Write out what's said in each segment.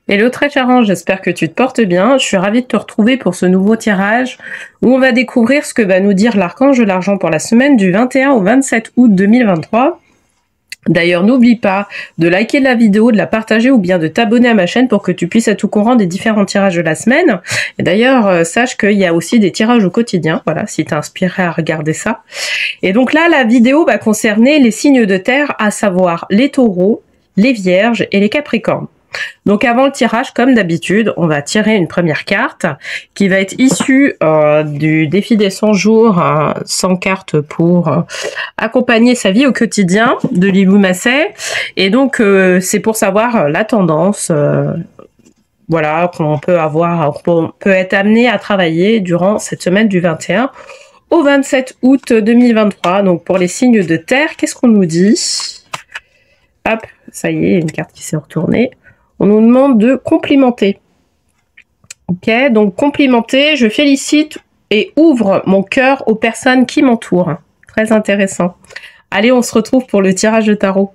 Hello très cher Ange, j'espère que tu te portes bien. Je suis ravie de te retrouver pour ce nouveau tirage où on va découvrir ce que va nous dire l'archange de l'argent pour la semaine du 21 au 27 août 2023. D'ailleurs, n'oublie pas de liker la vidéo, de la partager ou bien de t'abonner à ma chaîne pour que tu puisses être au courant des différents tirages de la semaine. Et d'ailleurs, sache qu'il y a aussi des tirages au quotidien, voilà, si t'es inspiré à regarder ça. Et donc là, la vidéo va concerner les signes de terre, à savoir les taureaux, les vierges et les capricornes. Donc avant le tirage, comme d'habitude, on va tirer une première carte qui va être issue du défi des 100 jours, 100 cartes pour accompagner sa vie au quotidien de Lilou Masset. Et donc c'est pour savoir la tendance voilà, qu'on peut avoir, qu'on peut être amené à travailler durant cette semaine du 21 au 27 août 2023. Donc pour les signes de terre, qu'est-ce qu'on nous dit? Hop, ça y est, une carte qui s'est retournée. On nous demande de complimenter. Ok, donc complimenter, je félicite et ouvre mon cœur aux personnes qui m'entourent. Très intéressant. Allez, on se retrouve pour le tirage de tarot.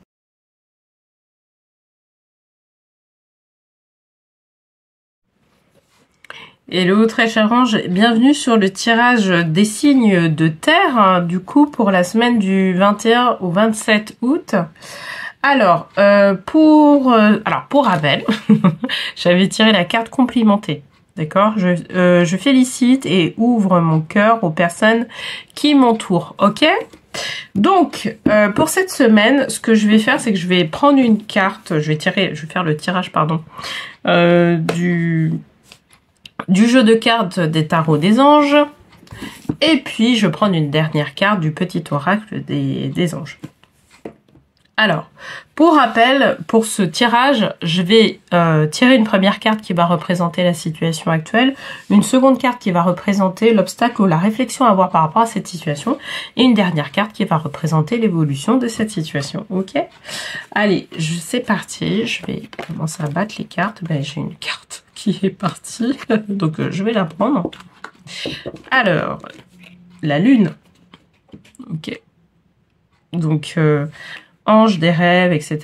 Hello très cher Ange, bienvenue sur le tirage des signes de terre, du coup pour la semaine du 21 au 27 août. Alors, pour Abel, j'avais tiré la carte complimentée. D'accord, je félicite et ouvre mon cœur aux personnes qui m'entourent. Ok. Donc, pour cette semaine, ce que je vais faire, c'est que je vais prendre une carte. Je vais faire le tirage, pardon, du jeu de cartes des tarots des anges. Et puis, je vais prendre une dernière carte du petit oracle des anges. Alors, pour rappel, pour ce tirage, je vais tirer une première carte qui va représenter la situation actuelle, une seconde carte qui va représenter l'obstacle ou la réflexion à avoir par rapport à cette situation, et une dernière carte qui va représenter l'évolution de cette situation. Ok? Allez, c'est parti. Je vais commencer à battre les cartes. Ben, j'ai une carte qui est partie, donc je vais la prendre. Alors, la lune. Ok. Donc, ange des rêves, etc.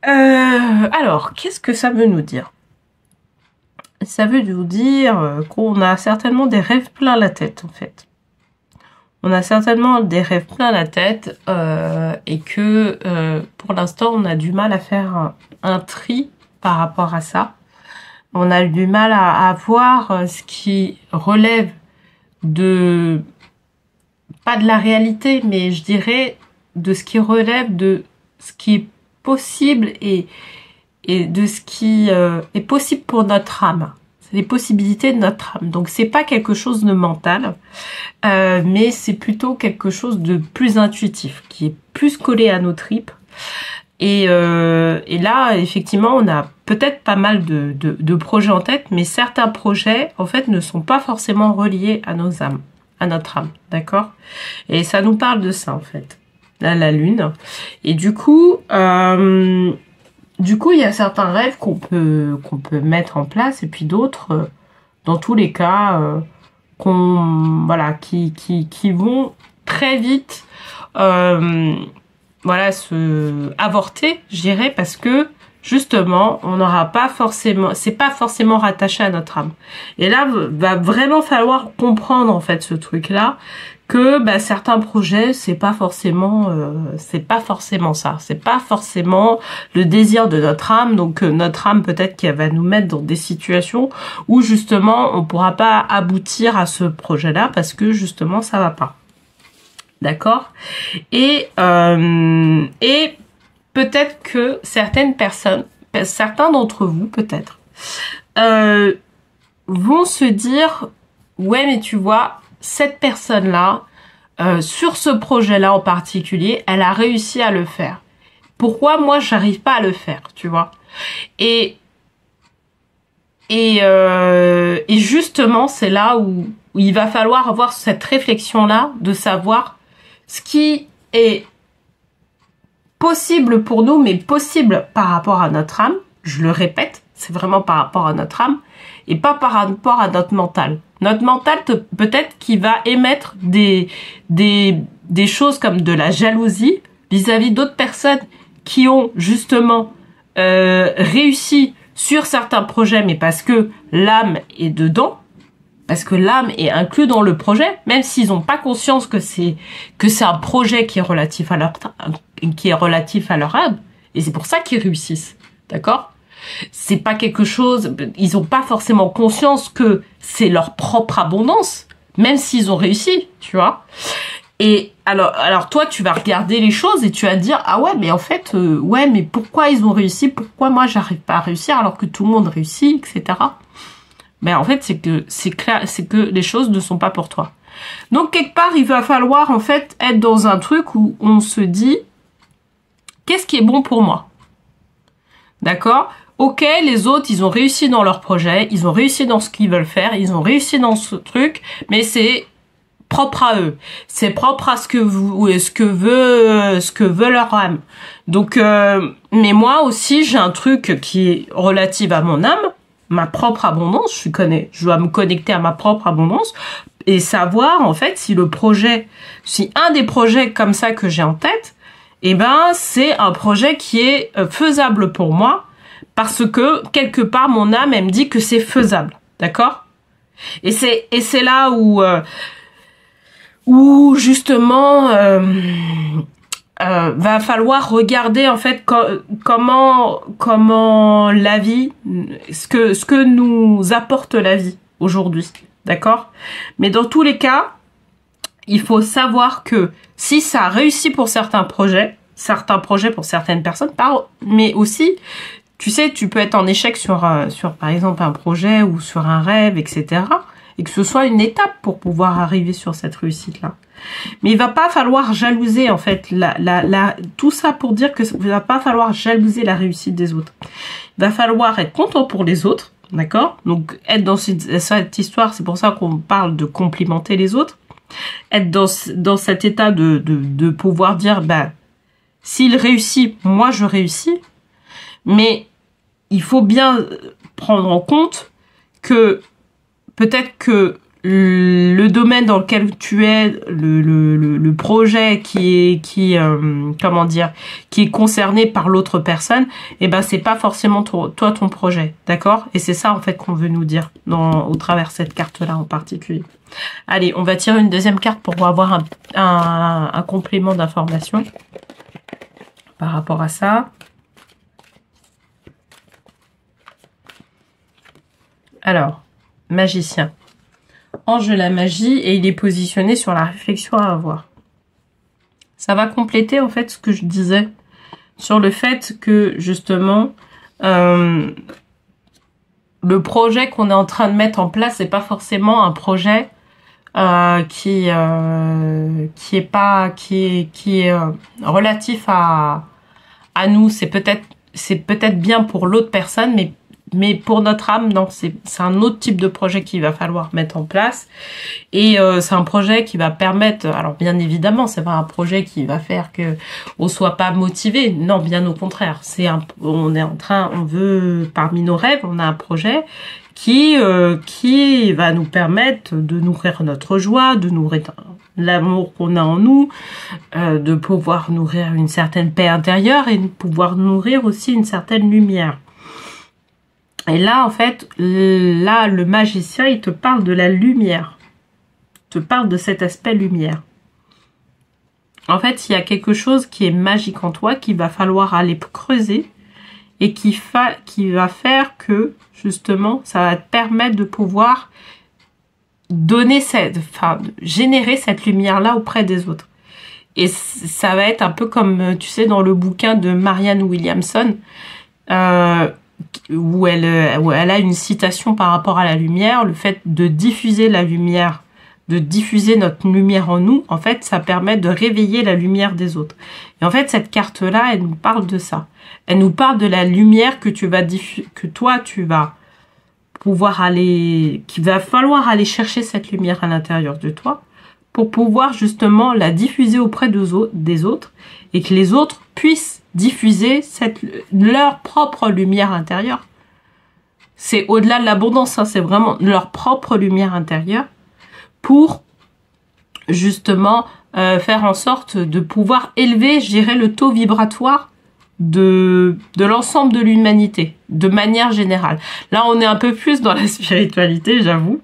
Alors, qu'est-ce que ça veut nous dire? Ça veut nous dire qu'on a certainement des rêves plein la tête, en fait. On a certainement des rêves plein la tête et que pour l'instant, on a du mal à faire un tri par rapport à ça. On a du mal à voir ce qui relève de... pas de la réalité, mais je dirais de ce qui relève de ce qui est possible et de ce qui est possible pour notre âme. C'est les possibilités de notre âme. Donc c'est pas quelque chose de mental, mais c'est plutôt quelque chose de plus intuitif, qui est plus collé à nos tripes. Et là, effectivement, on a peut-être pas mal de projets en tête, mais certains projets, en fait, ne sont pas forcément reliés à nos âmes, à notre âme, d'accord? Et ça nous parle de ça, en fait, là, la lune. Et du coup, il y a certains rêves qu'on peut mettre en place, et puis d'autres, dans tous les cas, qui vont très vite, se avorter, je dirais, parce que justement, on n'aura pas forcément, c'est pas forcément rattaché à notre âme. Et là, va vraiment falloir comprendre en fait ce truc-là, que certains projets, c'est pas forcément ça, c'est pas forcément le désir de notre âme. Donc notre âme peut-être qu'elle va nous mettre dans des situations où justement on pourra pas aboutir à ce projet-là parce que justement ça va pas. D'accord? Et peut-être que certaines personnes, certains d'entre vous peut-être, vont se dire ouais mais tu vois, cette personne-là, sur ce projet-là en particulier, elle a réussi à le faire. Pourquoi moi j'arrive pas à le faire, tu vois? Et justement c'est là où il va falloir avoir cette réflexion-là de savoir ce qui est possible pour nous, mais possible par rapport à notre âme. Je le répète, c'est vraiment par rapport à notre âme et pas par rapport à notre mental. Notre mental, peut-être qu'il va émettre des choses comme de la jalousie vis-à-vis d'autres personnes qui ont justement réussi sur certains projets, mais parce que l'âme est dedans, parce que l'âme est inclus dans le projet, même s'ils n'ont pas conscience que c'est un projet qui est relatif à leur âme, et c'est pour ça qu'ils réussissent, d'accord? C'est pas quelque chose, ils n'ont pas forcément conscience que c'est leur propre abondance, même s'ils ont réussi, tu vois. Et alors toi, tu vas regarder les choses et tu vas te dire, ah ouais, mais en fait, ouais, mais pourquoi ils ont réussi? Pourquoi moi, j'arrive pas à réussir alors que tout le monde réussit, etc. Mais en fait, c'est que les choses ne sont pas pour toi. Donc, quelque part, il va falloir, en fait, être dans un truc où on se dit, qu'est-ce qui est bon pour moi? D'accord? Ok, les autres, ils ont réussi dans leur projet, ils ont réussi dans ce qu'ils veulent faire, ils ont réussi dans ce truc, mais c'est propre à eux. C'est propre à ce que veut leur âme. Donc, mais moi aussi, j'ai un truc qui est relatif à mon âme, ma propre abondance. Je dois me connecter à ma propre abondance et savoir, en fait, si un des projets comme ça que j'ai en tête, eh ben, c'est un projet qui est faisable pour moi, parce que, quelque part, mon âme, elle me dit que c'est faisable. D'accord? Et c'est là où justement, va falloir regarder, en fait, comment la vie, ce que nous apporte la vie aujourd'hui. D'accord? Mais dans tous les cas, il faut savoir que si ça réussit pour certains projets pour certaines personnes, mais aussi, tu sais, tu peux être en échec sur par exemple un projet ou sur un rêve, etc. Et que ce soit une étape pour pouvoir arriver sur cette réussite-là. Mais il va pas falloir jalouser, en fait, tout ça pour dire que il va pas falloir jalouser la réussite des autres. Il va falloir être content pour les autres, d'accord? Donc, être dans cette histoire, c'est pour ça qu'on parle de complimenter les autres. Être dans cet état de pouvoir dire, bah, s'il réussit, moi je réussis. Mais il faut bien prendre en compte que peut-être que le domaine dans lequel tu es, le projet qui est concerné par l'autre personne, eh ben c'est pas forcément toi ton projet, d'accord? Et c'est ça en fait qu'on veut nous dire au travers de cette carte-là en particulier. Allez, on va tirer une deuxième carte pour avoir un complément d'information par rapport à ça. Alors, magicien. Ange de la magie, et il est positionné sur la réflexion à avoir. Ça va compléter en fait ce que je disais sur le fait que justement le projet qu'on est en train de mettre en place, c'est pas forcément un projet qui est relatif à nous. C'est peut-être bien pour l'autre personne, mais pour notre âme, non, c'est un autre type de projet qu'il va falloir mettre en place. Et c'est un projet qui va permettre, alors bien évidemment, c'est pas un projet qui va faire que on soit pas motivé. Non, bien au contraire. On veut, parmi nos rêves, on a un projet qui va nous permettre de nourrir notre joie, de nourrir l'amour qu'on a en nous, de pouvoir nourrir une certaine paix intérieure et de pouvoir nourrir aussi une certaine lumière. Et là, en fait, le magicien, il te parle de la lumière. Il te parle de cet aspect lumière. En fait, il y a quelque chose qui est magique en toi, qu'il va falloir aller creuser et qui va faire que, justement, ça va te permettre de pouvoir générer cette lumière-là auprès des autres. Et ça va être un peu comme, tu sais, dans le bouquin de Marianne Williamson, où elle a une citation par rapport à la lumière, le fait de diffuser la lumière, de diffuser notre lumière en nous, en fait, ça permet de réveiller la lumière des autres. Et en fait, cette carte-là, elle nous parle de ça. Elle nous parle de la lumière que toi, tu vas pouvoir qu'il va falloir aller chercher cette lumière à l'intérieur de toi pour pouvoir justement la diffuser auprès des autres et que les autres puissent diffuser leur propre lumière intérieure. C'est au-delà de l'abondance, hein, c'est vraiment leur propre lumière intérieure pour justement faire en sorte de pouvoir élever, je dirais, le taux vibratoire de l'ensemble de l'humanité, de manière générale. Là, on est un peu plus dans la spiritualité, j'avoue.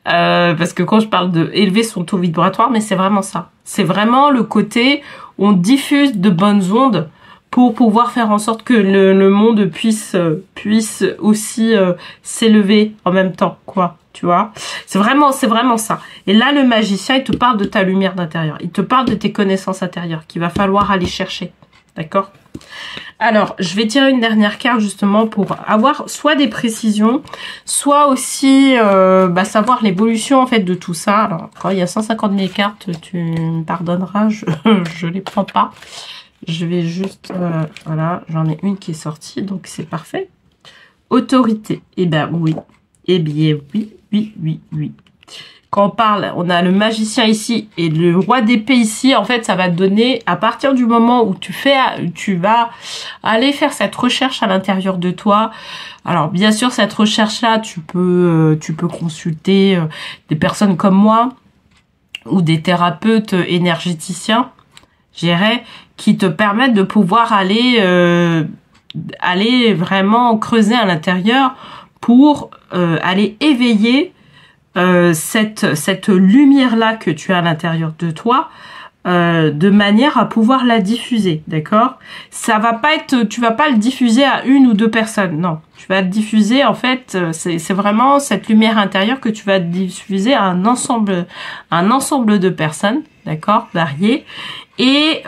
Parce que quand je parle de élever son taux vibratoire, mais c'est vraiment ça. C'est vraiment le côté, on diffuse de bonnes ondes pour pouvoir faire en sorte que le monde puisse aussi s'élever en même temps, quoi. Tu vois, c'est vraiment ça. Et là, le magicien, il te parle de ta lumière d'intérieur. Il te parle de tes connaissances intérieures qu'il va falloir aller chercher. D'accord? Alors, je vais tirer une dernière carte justement pour avoir soit des précisions, soit aussi savoir l'évolution en fait de tout ça. Alors, quand il y a 150 000 cartes, tu me pardonneras, je les prends pas. Je vais juste, voilà, j'en ai une qui est sortie, donc c'est parfait. Autorité, eh ben oui, eh bien oui. Quand on parle, on a le magicien ici et le roi d'épée ici. En fait, ça va te donner, à partir du moment où tu vas aller faire cette recherche à l'intérieur de toi. Alors, bien sûr, cette recherche-là, tu peux consulter des personnes comme moi ou des thérapeutes énergéticiens, je dirais, qui te permettent de pouvoir aller vraiment creuser à l'intérieur pour aller éveiller cette lumière-là que tu as à l'intérieur de toi, de manière à pouvoir la diffuser, d'accord? Ça va pas être, tu vas pas le diffuser à une ou deux personnes, non. Tu vas le diffuser, en fait, c'est vraiment cette lumière intérieure que tu vas diffuser à un ensemble de personnes, d'accord, variées, et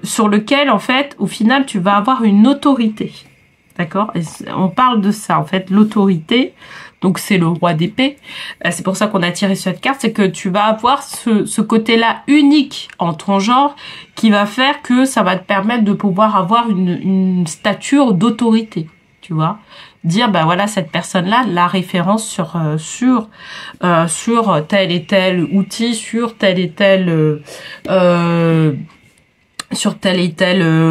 sur lequel, en fait, au final, tu vas avoir une autorité, d'accord? Et on parle de ça, en fait, l'autorité. Donc c'est le roi d'épée. C'est pour ça qu'on a tiré cette carte, c'est que tu vas avoir ce côté-là unique en ton genre qui va faire que ça va te permettre de pouvoir avoir une stature d'autorité, tu vois. Dire ben voilà, cette personne-là, la référence sur tel et tel outil, sur telle et telle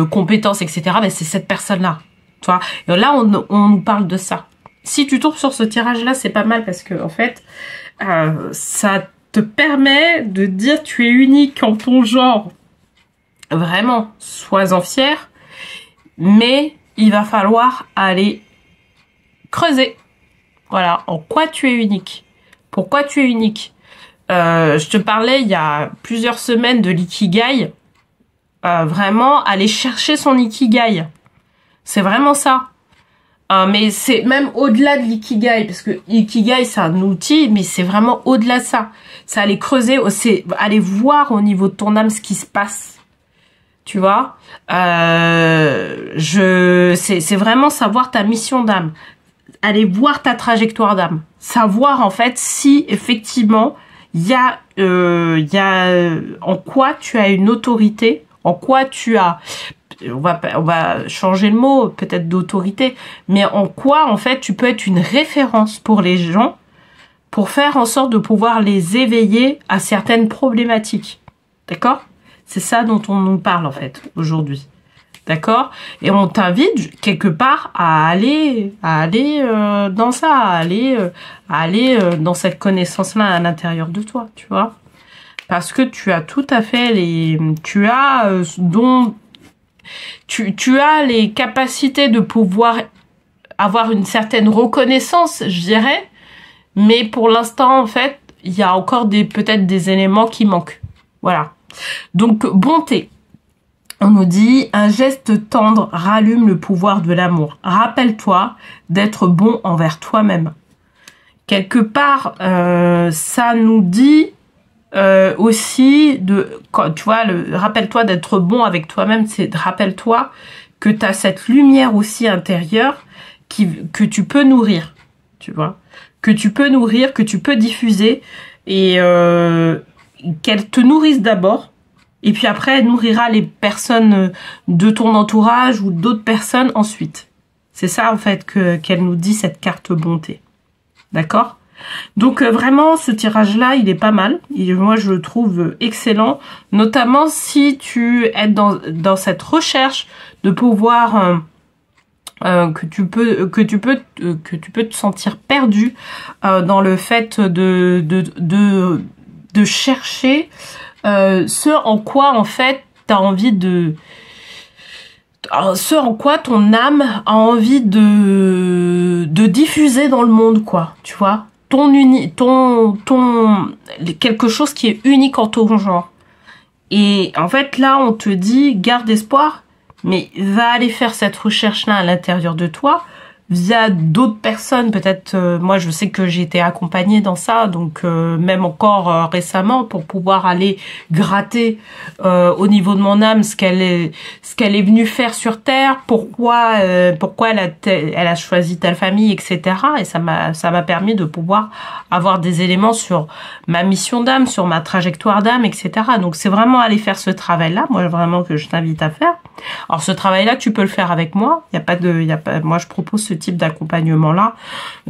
compétence, etc. Ben c'est cette personne-là, tu vois. Et là on nous parle de ça. Si tu tombes sur ce tirage-là, c'est pas mal parce que en fait, ça te permet de dire tu es unique en ton genre. Vraiment, sois-en fier. Mais il va falloir aller creuser. Voilà, en quoi tu es unique. Pourquoi tu es unique. Je te parlais il y a plusieurs semaines de l'ikigai. Vraiment, aller chercher son ikigai. C'est vraiment ça. Mais c'est même au-delà de l'ikigai, parce que l'ikigai c'est un outil, mais c'est vraiment au-delà de ça. C'est aller creuser, c'est aller voir au niveau de ton âme ce qui se passe. Tu vois, c'est vraiment savoir ta mission d'âme, aller voir ta trajectoire d'âme, savoir en fait si effectivement il y a en quoi tu as une autorité, en quoi tu as on va changer le mot, peut-être d'autorité, mais en quoi, en fait, tu peux être une référence pour les gens, pour faire en sorte de pouvoir les éveiller à certaines problématiques. D'accord? C'est ça dont on nous parle, en fait, aujourd'hui. D'accord? Et on t'invite, quelque part, à aller dans ça, à aller dans cette connaissance-là à l'intérieur de toi, tu vois? Parce que tu as tout à fait tu as les capacités de pouvoir avoir une certaine reconnaissance, je dirais, mais pour l'instant, en fait, il y a encore peut-être des éléments qui manquent. Voilà. Donc, bonté. On nous dit, un geste tendre rallume le pouvoir de l'amour. Rappelle-toi d'être bon envers toi-même. Quelque part, ça nous dit aussi tu vois, rappelle-toi d'être bon avec toi-même, c'est rappelle-toi que tu as cette lumière aussi intérieure que tu peux nourrir, tu vois, que tu peux diffuser et qu'elle te nourrisse d'abord et puis après elle nourrira les personnes de ton entourage ou d'autres personnes ensuite. C'est ça en fait qu'elle nous dit, cette carte bonté. D'accord ? Donc vraiment ce tirage là il est pas mal, moi je le trouve excellent, notamment si tu es dans cette recherche de pouvoir que tu peux te sentir perdu dans le fait de chercher ce en quoi en fait tu as envie de ce en quoi ton âme a envie de diffuser dans le monde, quoi, tu vois, quelque chose qui est unique en ton genre. Et en fait, là, on te dit, garde espoir, mais va aller faire cette recherche-là à l'intérieur de toi, via d'autres personnes. Peut-être, moi, je sais que j'ai été accompagnée dans ça, donc même encore récemment, pour pouvoir aller gratter au niveau de mon âme ce qu'elle est venue faire sur Terre, pourquoi elle a choisi telle famille, etc. Et ça m'a permis de pouvoir avoir des éléments sur ma mission d'âme, sur ma trajectoire d'âme, etc. Donc c'est vraiment aller faire ce travail-là, moi vraiment que je t'invite à faire. Alors ce travail-là, tu peux le faire avec moi. Moi je propose ce type d'accompagnement-là,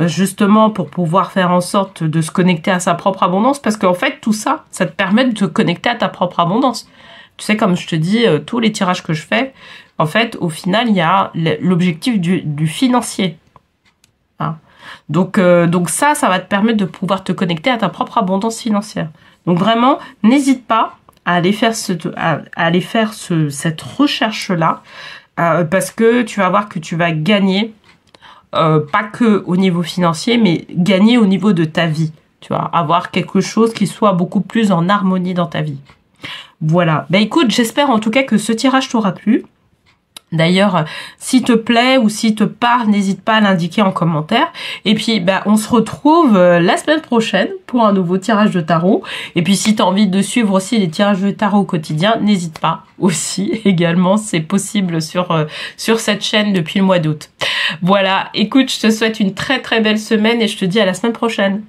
justement pour pouvoir faire en sorte de se connecter à sa propre abondance, parce qu'en fait tout ça, ça te permet de te connecter à ta propre abondance. Tu sais, comme je te dis, tous les tirages que je fais, en fait, au final, il y a l'objectif du financier. Hein. Donc ça va te permettre de pouvoir te connecter à ta propre abondance financière. Donc vraiment, n'hésite pas à aller faire cette recherche-là, parce que tu vas voir que tu vas gagner, pas que au niveau financier, mais gagner au niveau de ta vie. Tu vois, avoir quelque chose qui soit beaucoup plus en harmonie dans ta vie. Voilà. Ben écoute, j'espère en tout cas que ce tirage t'aura plu. D'ailleurs, s'il te plaît ou s'il te parle, n'hésite pas à l'indiquer en commentaire. Et puis, on se retrouve la semaine prochaine pour un nouveau tirage de tarot. Et puis, si tu as envie de suivre aussi les tirages de tarot au quotidien, n'hésite pas aussi. Également, c'est possible sur cette chaîne depuis le mois d'août. Voilà. Écoute, je te souhaite une très très belle semaine et je te dis à la semaine prochaine.